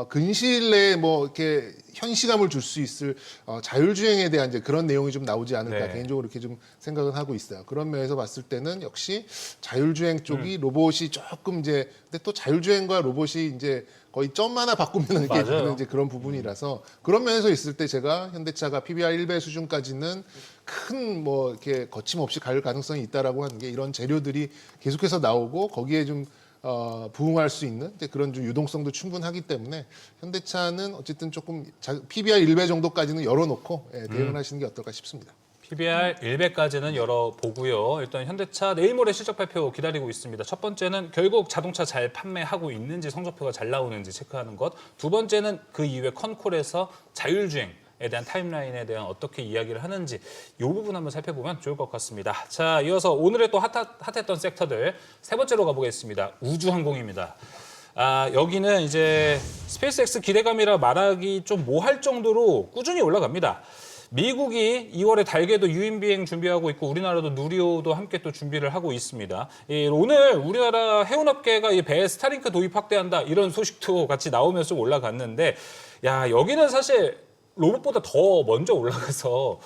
근시일 내에 뭐 이렇게 현시감을 줄 수 있을 자율주행에 대한 이제 그런 내용이 좀 나오지 않을까, 네. 개인적으로 이렇게 좀 생각을 하고 있어요. 그런 면에서 봤을 때는 역시 자율주행 쪽이 로봇이 조금 이제, 근데 또 자율주행과 로봇이 이제 거의 점 하나 바꾸면 이렇게 맞아요. 되는 이제 그런 부분이라서, 그런 면에서 있을 때 제가 현대차가 PBR 1배 수준까지는 큰 뭐 이렇게 거침없이 갈 가능성이 있다라고 하는 게, 이런 재료들이 계속해서 나오고 거기에 좀 부응할 수 있는 이제 그런 좀 유동성도 충분하기 때문에, 현대차는 어쨌든 조금 PBR 1배 정도까지는 열어놓고 대응을 하시는 게 어떨까 싶습니다. PBR 1배까지는 열어보고요. 일단 현대차 내일 모레 실적 발표 기다리고 있습니다. 첫 번째는 결국 자동차 잘 판매하고 있는지, 성적표가 잘 나오는지 체크하는 것. 두 번째는 그 이후에 컨콜에서 자율주행에 대한 타임라인에 대한 어떻게 이야기를 하는지, 이 부분 한번 살펴보면 좋을 것 같습니다. 자, 이어서 오늘의 또 핫했던 섹터들 세 번째로 가보겠습니다. 우주항공입니다. 여기는 이제 스페이스X 기대감이라 말하기 좀 뭐할 정도로 꾸준히 올라갑니다. 미국이 2월에 달궤도 유인 비행 준비하고 있고, 우리나라도 누리호도 함께 또 준비를 하고 있습니다. 오늘 우리나라 해운업계가 이 배에 스타링크 도입 확대한다, 이런 소식도 같이 나오면서 좀 올라갔는데, 야, 여기는 사실 로봇보다 더 먼저 올라가서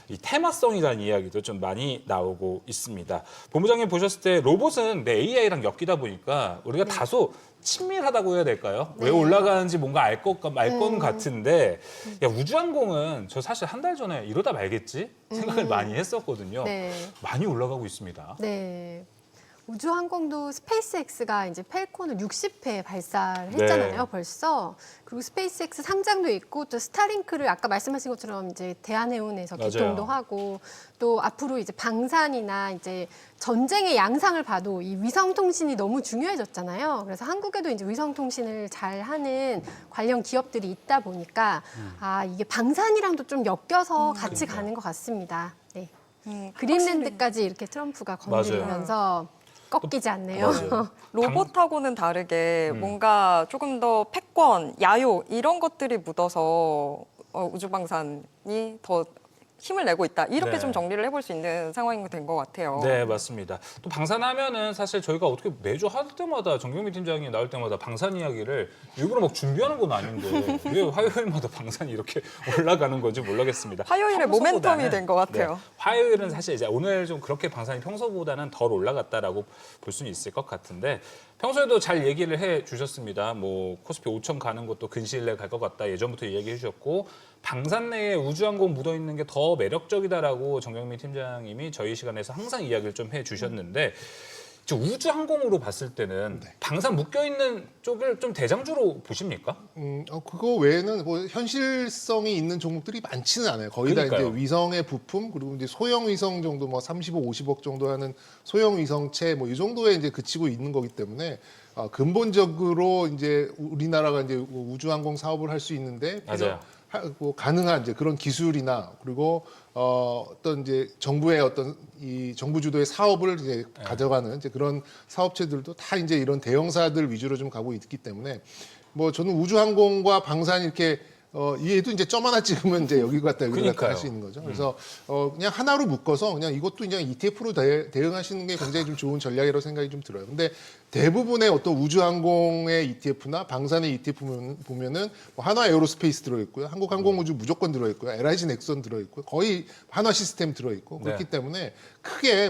이 테마성이라는 이야기도 좀 많이 나오고 있습니다. 본부장님 보셨을 때 로봇은 내 AI랑 엮이다 보니까 우리가 다소 친밀하다고 해야 될까요? 왜 올라가는지 뭔가 알 건 같은데, 야, 우주항공은 저 사실 한 달 전에 이러다 말겠지 생각을 많이 했었거든요. 네. 많이 올라가고 있습니다. 네. 우주항공도 스페이스X가 이제 펠콘을 60회 발사를 했잖아요, 네. 벌써. 그리고 스페이스X 상장도 있고, 또 스타링크를 아까 말씀하신 것처럼 이제 대한해운에서 맞아요. 개통도 하고, 또 앞으로 이제 방산이나 이제 전쟁의 양상을 봐도 이 위성통신이 너무 중요해졌잖아요. 그래서 한국에도 이제 위성통신을 잘 하는 관련 기업들이 있다 보니까 이게 방산이랑도 좀 엮여서 같이 그러니까요. 가는 것 같습니다. 네. 확실히. 그린랜드까지 이렇게 트럼프가 건드리면서 꺾이지 않네요. 맞아요. 로봇하고는 다르게 뭔가 조금 더 패권, 야욕 이런 것들이 묻어서 우주방산이 더 힘을 내고 있다. 이렇게 네. 좀 정리를 해볼 수 있는 상황이 된 것 같아요. 네, 맞습니다. 또 방산하면은 사실 저희가 어떻게 매주 할 때마다 정경민 팀장이 나올 때마다 방산 이야기를 일부러 막 준비하는 건 아닌데, 왜 화요일마다 방산이 이렇게 올라가는 건지 모르겠습니다. 화요일에 평소보다는, 모멘텀이 된 것 같아요. 네, 화요일은 사실 이제 오늘 좀 그렇게 방산이 평소보다는 덜 올라갔다라고 볼 수는 있을 것 같은데, 평소에도 잘 얘기를 해 주셨습니다. 뭐 코스피 5천 가는 것도 근시일 내에 갈 것 같다, 예전부터 얘기해 주셨고, 방산 내에 우주항공 묻어 있는 게 더 매력적이다라고 정경민 팀장님이 저희 시간에서 항상 이야기를 좀 해 주셨는데, 우주항공으로 봤을 때는 방산 묶여 있는 쪽을 좀 대장주로 보십니까? 그거 외에는 뭐 현실성이 있는 종목들이 많지는 않아요. 거의 다 그러니까요. 이제 위성의 부품, 그리고 이제 소형 위성 정도, 뭐 35, 50억 정도 하는 소형 위성체, 뭐 이 정도에 이제 그치고 있는 거기 때문에, 근본적으로 이제 우리나라가 이제 우주항공 사업을 할 수 있는데 맞아요. 가능한 이제 그런 기술이나, 그리고 어떤 이제 정부의 어떤 이 정부 주도의 사업을 이제 가져가는 이제 그런 사업체들도 다 이제 이런 대형사들 위주로 좀 가고 있기 때문에, 뭐 저는 우주항공과 방산 이렇게 얘도 이제 점 하나 찍으면 이제 여기 갔다 여기 갔다 그러니까요. 할 수 있는 거죠. 그래서 그냥 하나로 묶어서 그냥 이것도 그냥 ETF로 대응하시는 게 굉장히 좀 좋은 전략이라고 생각이 좀 들어요. 근데 대부분의 어떤 우주항공의 ETF나 방산의 ETF 보면은 뭐 한화 에어로스페이스 들어있고요, 한국항공우주 무조건 들어있고요, LIG 넥선 들어있고요, 거의 한화 시스템 들어있고 그렇기 때문에 크게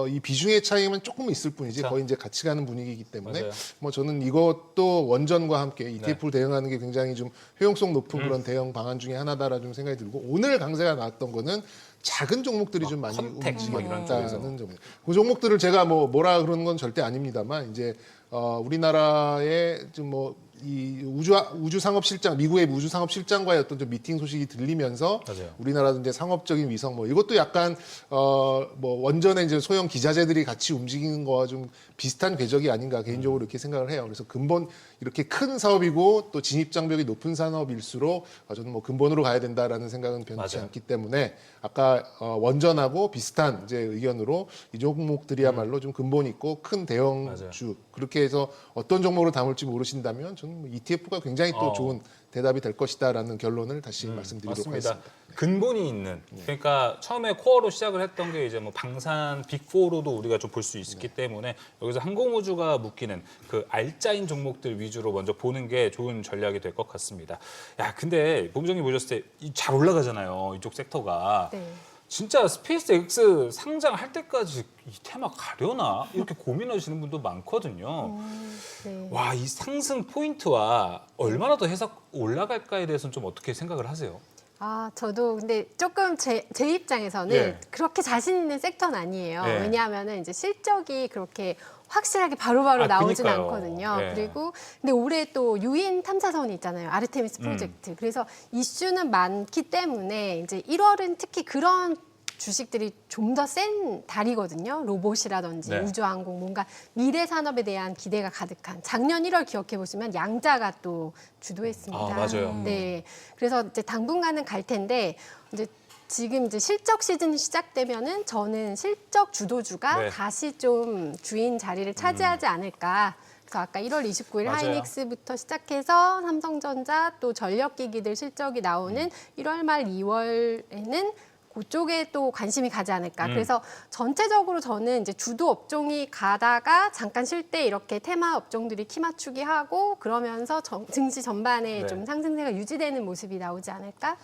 이 비중의 차이는 조금 있을 뿐이지 거의 이제 같이 가는 분위기이기 때문에 맞아요. 뭐 저는 이것도 원전과 함께 ETF를 대응하는 게 굉장히 좀 효용성 높은 그런 대응 방안 중에 하나다라 좀 생각이 들고 오늘 강세가 나왔던 거는 작은 종목들이 좀 많이 컨텍 뭐 이런 쪽에서. 움직였다는 점이에요. 그 종목들을 제가 뭐라 그러는 건 절대 아닙니다만 이제 우리나라의 좀 이 우주 상업 실장, 미국의 우주 상업 실장과의 어떤 좀 미팅 소식이 들리면서 맞아요. 우리나라도 이제 상업적인 위성 이것도 약간 원전의 이제 소형 기자재들이 같이 움직이는 거와 좀 비슷한 궤적이 아닌가 개인적으로 이렇게 생각을 해요. 그래서 근본 이렇게 큰 사업이고 또 진입 장벽이 높은 산업일수록 저는 뭐 근본으로 가야 된다라는 생각은 변치 맞아요. 않기 때문에 아까 원전하고 비슷한 이제 의견으로 이 종목들이야말로 좀 근본 있고 큰 대형주 그렇게 해서 어떤 종목으로 담을지 모르신다면 저는 뭐 ETF가 굉장히 또 좋은 대답이 될 것이다라는 결론을 다시 말씀드리도록 맞습니다. 하겠습니다. 근본이 있는 그러니까 처음에 코어로 시작을 했던 게 이제 뭐 방산 빅4로도 우리가 좀 볼 수 있기 때문에 여기서 항공우주가 묶이는 그 알짜인 종목들 위주로 먼저 보는 게 좋은 전략이 될 것 같습니다. 야 근데 본부장님 보셨을 때 잘 올라가잖아요. 이쪽 섹터가. 네. 진짜 스페이스 X 상장할 때까지 이 테마 가려나? 이렇게 고민하시는 분도 많거든요. 네. 와, 이 상승 포인트와 얼마나 더 해석 올라갈까에 대해서는 좀 어떻게 생각을 하세요? 저도 근데 조금 제 입장에서는 예. 그렇게 자신 있는 섹터는 아니에요. 예. 왜냐하면은 이제 실적이 그렇게 확실하게 바로바로 나오진 그러니까요. 않거든요. 예. 그리고 근데 올해 또 유인 탐사선이 있잖아요. 아르테미스 프로젝트. 그래서 이슈는 많기 때문에 이제 1월은 특히 그런 주식들이 좀 더 센 달이거든요. 로봇이라든지 네. 우주항공 뭔가 미래 산업에 대한 기대가 가득한 작년 1월 기억해 보시면 양자가 또 주도했습니다. 맞아요. 네. 그래서 이제 당분간은 갈 텐데 이제 지금 이제 실적 시즌이 시작되면은 저는 실적 주도주가 네. 다시 좀 주인 자리를 차지하지 않을까. 그래서 아까 1월 29일 맞아요. 하이닉스부터 시작해서 삼성전자 또 전력기기들 실적이 나오는 1월 말 2월에는 그쪽에 또 관심이 가지 않을까. 그래서 전체적으로 저는 이제 주도 업종이 가다가 잠깐 쉴 때 이렇게 테마 업종들이 키 맞추기 하고 그러면서 증시 전반에 네. 좀 상승세가 유지되는 모습이 나오지 않을까?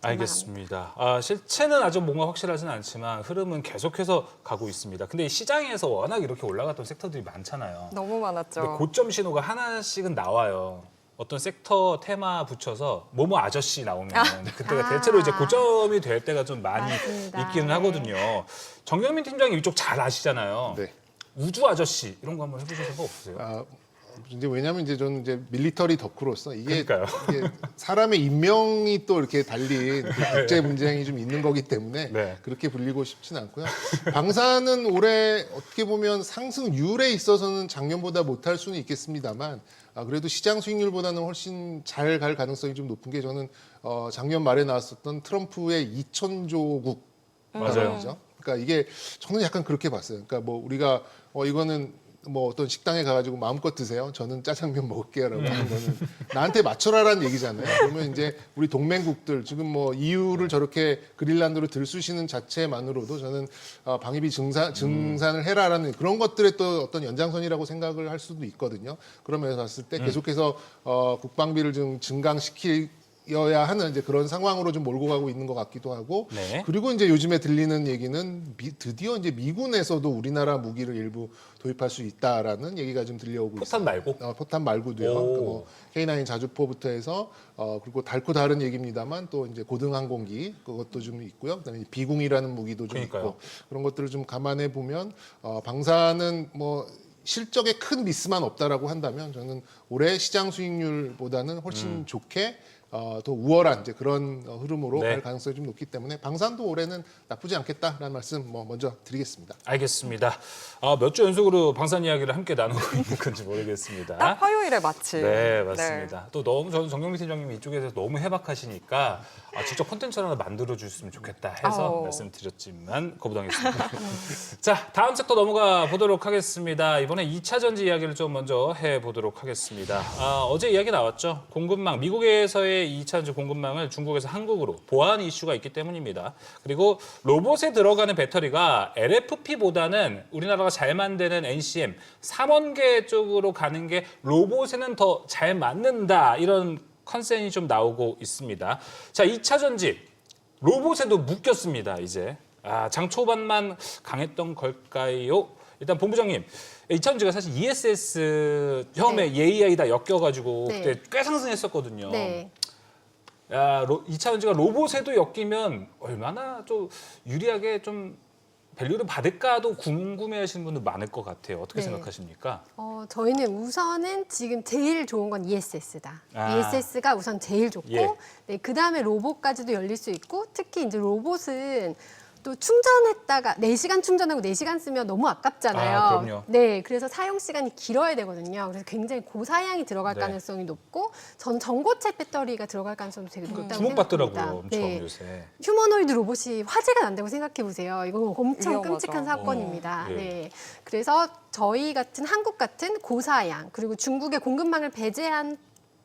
알겠습니다. 실체는 아직 뭔가 확실하지는 않지만 흐름은 계속해서 가고 있습니다. 근데 이 시장에서 워낙 이렇게 올라갔던 섹터들이 많잖아요. 너무 많았죠. 근데 고점 신호가 하나씩은 나와요. 어떤 섹터 테마 붙여서 뭐뭐 아저씨 나오면 그때가 대체로 이제 고점이 될 때가 좀 많이 맞습니다. 있기는 하거든요. 정경민 팀장님 이쪽 잘 아시잖아요. 네. 우주 아저씨 이런 거 한번 해보신 적 없으세요? 이제 왜냐하면 이제 저는 이제 밀리터리 덕후로서 이게 사람의 인명이 또 이렇게 달린 그 국제 분쟁이 좀 있는 거기 때문에 네. 그렇게 불리고 싶지는 않고요. 방사는 올해 어떻게 보면 상승률에 있어서는 작년보다 못할 수는 있겠습니다만 그래도 시장 수익률보다는 훨씬 잘 갈 가능성이 좀 높은 게 저는 작년 말에 나왔었던 트럼프의 2,000조국 맞아요. 그러니까 이게 저는 약간 그렇게 봤어요. 그러니까 뭐 우리가 이거는 뭐 어떤 식당에 가가지고 마음껏 드세요. 저는 짜장면 먹을게요라고 하는 거는 나한테 맞춰라라는 얘기잖아요. 그러면 이제 우리 동맹국들 지금 뭐 EU를 저렇게 그린란드로 들쑤시는 자체만으로도 저는 방위비 증산을 해라라는 그런 것들의 또 어떤 연장선이라고 생각을 할 수도 있거든요. 그러면서 봤을 때 계속해서 국방비를 좀 증강시키어야 하는 이제 그런 상황으로 좀 몰고 가고 있는 것 같기도 하고 네. 그리고 이제 요즘에 들리는 얘기는 드디어 이제 미군에서도 우리나라 무기를 일부 도입할 수 있다라는 얘기가 좀 들려오고 포탄 말고? 포탄 말고도요. 그러니까 뭐 K9 자주포부터 해서 그리고 달고 다른 얘기입니다만 또 이제 고등 항공기 그것도 좀 있고요. 그다음에 비공이라는 무기도 좀 그러니까요. 있고 그런 것들을 좀 감안해 보면 방사는 뭐 실적에 큰 미스만 없다라고 한다면 저는 올해 시장 수익률보다는 훨씬 좋게 더 우월한 이제 그런 흐름으로 네. 갈 가능성이 좀 높기 때문에 방산도 올해는 나쁘지 않겠다라는 말씀 먼저 드리겠습니다. 알겠습니다. 몇 주 연속으로 방산 이야기를 함께 나누고 있는 건지 모르겠습니다. 딱 화요일에 마침. 네, 맞습니다. 또 너무 저는 정경민 팀장님이 이쪽에서 너무 해박하시니까 직접 콘텐츠 하나 만들어 주셨으면 좋겠다 해서 말씀드렸지만 거부당했습니다. 자, 다음 섹터 넘어가 보도록 하겠습니다. 이번에 2차 전지 이야기를 좀 먼저 해보도록 하겠습니다. 어제 이야기 나왔죠. 공급망, 미국에서의 개의 2차전지 공급망을 중국에서 한국으로 보완 이슈가 있기 때문입니다. 그리고 로봇에 들어가는 배터리가 LFP보다는 우리나라가 잘 만드는 NCM, 삼원계 쪽으로 가는 게 로봇에는 더 잘 맞는다. 이런 컨센이 좀 나오고 있습니다. 자, 2차 전지 로봇에도 묶였습니다. 이제 장 초반만 강했던 걸까요? 일단 본부장님, 2차 전지가 사실 ESS 처음에 AI다 엮여가지고 네. 그때 꽤 상승했었거든요. 네. 2차 전지가 로봇에도 엮이면 얼마나 좀 유리하게 좀 밸류를 받을까도 궁금해하시는 분들 많을 것 같아요. 어떻게 네. 생각하십니까? 저희는 우선은 지금 제일 좋은 건 ESS다. 아. ESS가 우선 제일 좋고, 예. 네, 그 다음에 로봇까지도 열릴 수 있고, 특히 이제 로봇은 또 충전했다가 4시간 충전하고 4시간 쓰면 너무 아깝잖아요. 아, 그럼요. 네, 그래서 사용 시간이 길어야 되거든요. 그래서 굉장히 고사양이 들어갈 네. 가능성이 높고, 전 전고체 배터리가 들어갈 가능성도 되게 높다고 주목받더라고요. 생각합니다. 엄청 네. 요새. 휴머노이드 로봇이 화재가 난다고 생각해 보세요. 이건 엄청 위험하죠. 끔찍한 사건입니다. 예. 네. 그래서 저희 같은 한국 같은 고사양 그리고 중국의 공급망을 배제한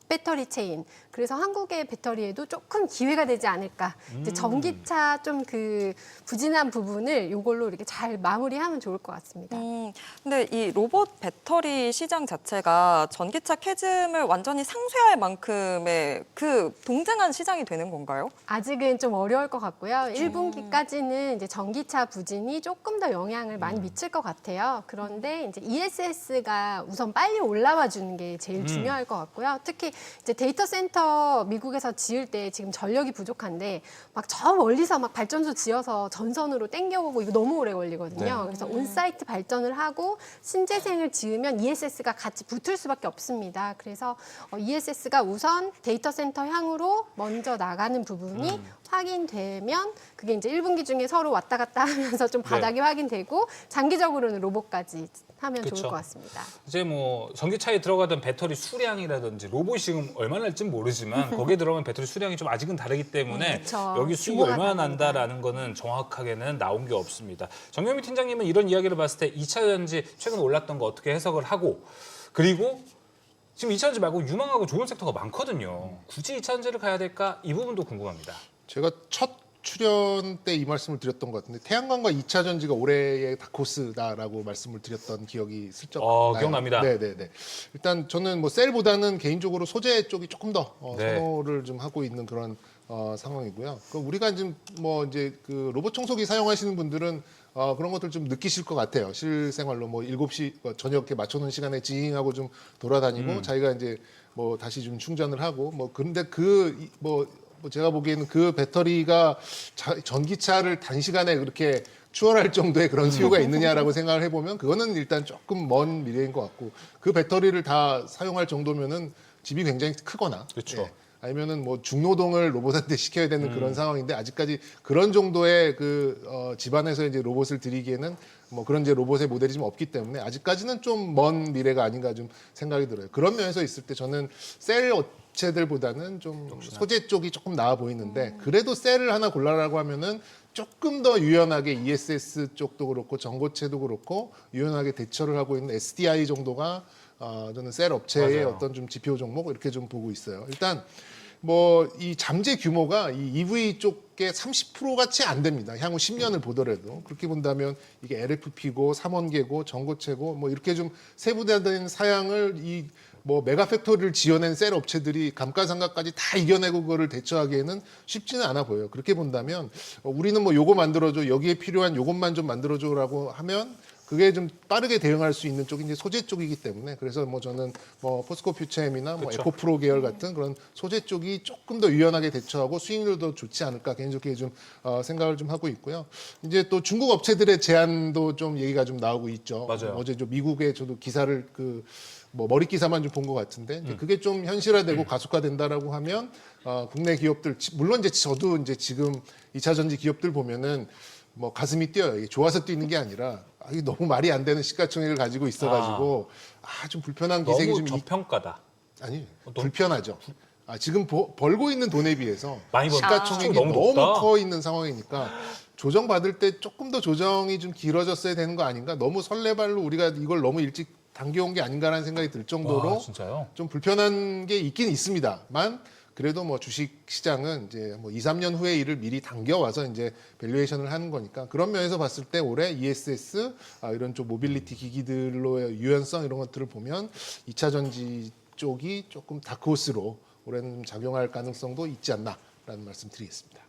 배터리 체인. 그래서 한국의 배터리에도 조금 기회가 되지 않을까. 이제 전기차 좀 그 부진한 부분을 이걸로 이렇게 잘 마무리하면 좋을 것 같습니다. 근데 이 로봇 배터리 시장 자체가 전기차 캐즘을 완전히 상쇄할 만큼의 그 동등한 시장이 되는 건가요? 아직은 좀 어려울 것 같고요. 1분기까지는 이제 전기차 부진이 조금 더 영향을 많이 미칠 것 같아요. 그런데 이제 ESS가 우선 빨리 올라와 주는 게 제일 중요할 것 같고요. 특히 이제 데이터 센터 미국에서 지을 때 지금 전력이 부족한데 막 저 멀리서 막 발전소 지어서 전선으로 땡겨오고 이거 너무 오래 걸리거든요. 네. 그래서 온사이트 발전을 하고 신재생을 지으면 ESS가 같이 붙을 수밖에 없습니다. 그래서 ESS가 우선 데이터 센터 향으로 먼저 나가는 부분이 확인되면 그게 이제 1분기 중에 서로 왔다 갔다 하면서 좀 바닥이 확인되고 장기적으로는 로봇까지 하면 그쵸. 좋을 것 같습니다. 이제 뭐 전기차에 들어가던 배터리 수량이라든지 로봇이 지금 얼마나 날지는 모르지만 거기에 들어간 배터리 수량이 좀 아직은 다르기 때문에 그쵸. 여기 수익이 규모가 얼마나 다릅니다. 난다라는 거는 정확하게는 나온 게 없습니다. 정경미 팀장님은 이런 이야기를 봤을 때 2차 전지 최근 올랐던 거 어떻게 해석을 하고 그리고 지금 2차 전지 말고 유망하고 좋은 섹터가 많거든요. 굳이 2차 전지를 가야 될까? 이 부분도 궁금합니다. 제가 첫 출연 때 이 말씀을 드렸던 것 같은데 태양광과 2차 전지가 올해의 다크호스다라고 말씀을 드렸던 기억이 슬쩍 나요. 기억납니다. 네네네. 일단 저는 뭐 셀보다는 개인적으로 소재 쪽이 조금 더 네. 선호를 좀 하고 있는 그런 상황이고요. 그 우리가 지금 뭐 이제 그 로봇 청소기 사용하시는 분들은 그런 것들 좀 느끼실 것 같아요. 실생활로 뭐 7시 저녁에 맞춰놓은 시간에 지잉하고 좀 돌아다니고 자기가 이제 뭐 다시 좀 충전을 하고 뭐 근데 뭐 제가 보기에는 그 배터리가 전기차를 단시간에 그렇게 추월할 정도의 그런 수요가 있느냐라고 생각을 해보면 그거는 일단 조금 먼 미래인 것 같고 그 배터리를 다 사용할 정도면은 집이 굉장히 크거나 그렇죠. 아니면은 뭐 중노동을 로봇한테 시켜야 되는 그런 상황인데 아직까지 그런 정도의 그 집안에서 이제 로봇을 들이기에는 뭐 그런 이제 로봇의 모델이 좀 없기 때문에 아직까지는 좀 먼 미래가 아닌가 좀 생각이 들어요. 그런 면에서 있을 때 저는 셀 업체들보다는 좀 소재 쪽이 조금 나아 보이는데 그래도 셀을 하나 골라라고 하면은 조금 더 유연하게 ESS 쪽도 그렇고 전고체도 그렇고 유연하게 대처를 하고 있는 SDI 정도가 저는 셀 업체의 맞아요. 어떤 좀 지표 종목 이렇게 좀 보고 있어요. 일단 뭐 이 잠재 규모가 이 EV 쪽에 30% 같이 안 됩니다. 향후 10년을 보더라도 그렇게 본다면 이게 LFP고 3원계고 전고체고 뭐 이렇게 좀 세분화된 사양을 이 뭐 메가 팩토리를 지어낸 셀 업체들이 감가상각까지 다 이겨내고 그거를 대처하기에는 쉽지는 않아 보여요. 그렇게 본다면 우리는 뭐 요거 만들어줘 여기에 필요한 요것만 좀 만들어줘라고 하면 그게 좀 빠르게 대응할 수 있는 쪽이 이제 소재 쪽이기 때문에 그래서 뭐 저는 뭐 포스코 퓨처엠이나 뭐 그쵸. 에코프로 계열 같은 그런 소재 쪽이 조금 더 유연하게 대처하고 수익률도 좋지 않을까 개인적으로 좀 생각을 좀 하고 있고요. 이제 또 중국 업체들의 제안도 좀 얘기가 좀 나오고 있죠. 맞아요. 어제 좀 미국에 저도 기사를 뭐 머리 기사만 좀 본 것 같은데 이제 그게 좀 현실화되고 가속화된다라고 하면 국내 기업들 물론 이제 저도 이제 지금 2차 전지 기업들 보면은 뭐 가슴이 뛰어요. 이게 좋아서 뛰는 게 아니라 이게 너무 말이 안 되는 시가총액을 가지고 있어가지고 좀 불편한 기색이 너무 좀 저평가다. 아니 불편하죠. 지금 벌고 있는 돈에 비해서 많이 번다. 시가총액이 너무 너무 높다. 커 있는 상황이니까 조정 받을 때 조금 더 조정이 좀 길어졌어야 되는 거 아닌가? 너무 설레발로 우리가 이걸 너무 일찍 당겨온 게 아닌가라는 생각이 들 정도로 와, 진짜요? 좀 불편한 게 있긴 있습니다만 그래도 뭐 주식 시장은 이제 뭐 2, 3년 후의 일을 미리 당겨와서 이제 밸류에이션을 하는 거니까 그런 면에서 봤을 때 올해 ESS 이런 좀 모빌리티 기기들로의 유연성 이런 것들을 보면 2차 전지 쪽이 조금 다크호스로 올해는 좀 작용할 가능성도 있지 않나라는 말씀 드리겠습니다.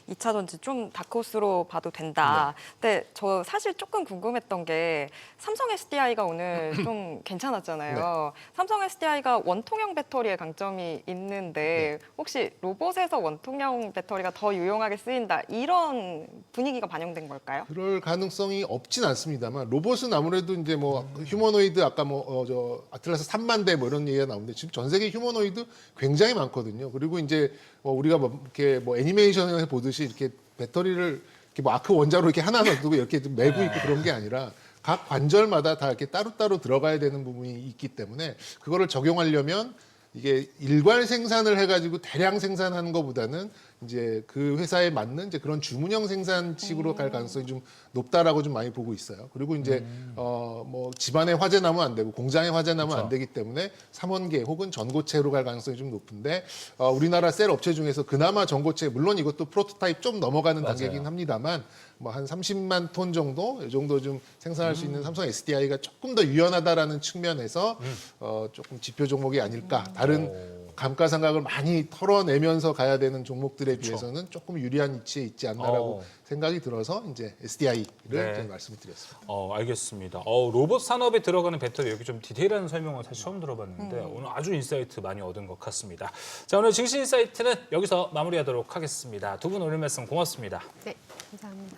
2차 전지 좀 다크호스로 봐도 된다. 근데 저 사실 조금 궁금했던 게 삼성 SDI가 오늘 좀 괜찮았잖아요. 삼성 SDI가 원통형 배터리의 강점이 있는데 혹시 로봇에서 원통형 배터리가 더 유용하게 쓰인다 이런 분위기가 반영된 걸까요? 그럴 가능성이 없진 않습니다만 로봇은 아무래도 이제 뭐 휴머노이드 아까 뭐 저 아틀라스 3만 대 뭐 이런 얘기가 나오는데 지금 전 세계 휴머노이드 굉장히 많거든요. 그리고 이제 우리가 뭐 이렇게 뭐 애니메이션을 보듯이 이렇게 배터리를 이렇게 뭐 아크 원자로 이렇게 하나 놔두고 이렇게 좀 메고 있고 그런 게 아니라 각 관절마다 다 이렇게 따로따로 들어가야 되는 부분이 있기 때문에 그거를 적용하려면 이게 일괄 생산을 해가지고 대량 생산하는 것보다는 이제 그 회사에 맞는 이제 그런 주문형 생산식으로 갈 가능성이 좀 높다라고 좀 많이 보고 있어요. 그리고 이제 뭐 집안에 화재 나면 안 되고 공장에 화재 나면 안 되기 때문에 삼원계 혹은 전고체로 갈 가능성이 좀 높은데 우리나라 셀 업체 중에서 그나마 전고체 물론 이것도 프로토타입 좀 넘어가는 단계이긴 합니다만 뭐 한 30만 톤 정도 이 정도 좀 생산할 수 있는 삼성 SDI가 조금 더 유연하다라는 측면에서 조금 지표 종목이 아닐까. 다른 감가상각을 많이 털어내면서 가야 되는 종목들에 비해서는 조금 유리한 위치에 있지 않나라고 생각이 들어서 이제 SDI를 네. 말씀을 드렸습니다. 알겠습니다. 로봇 산업에 들어가는 배터리 여기 좀 디테일한 설명은 사실 처음 들어봤는데 오늘 아주 인사이트 많이 얻은 것 같습니다. 자, 오늘 증시 인사이트는 여기서 마무리하도록 하겠습니다. 두 분 오늘 말씀 고맙습니다. 네, 감사합니다.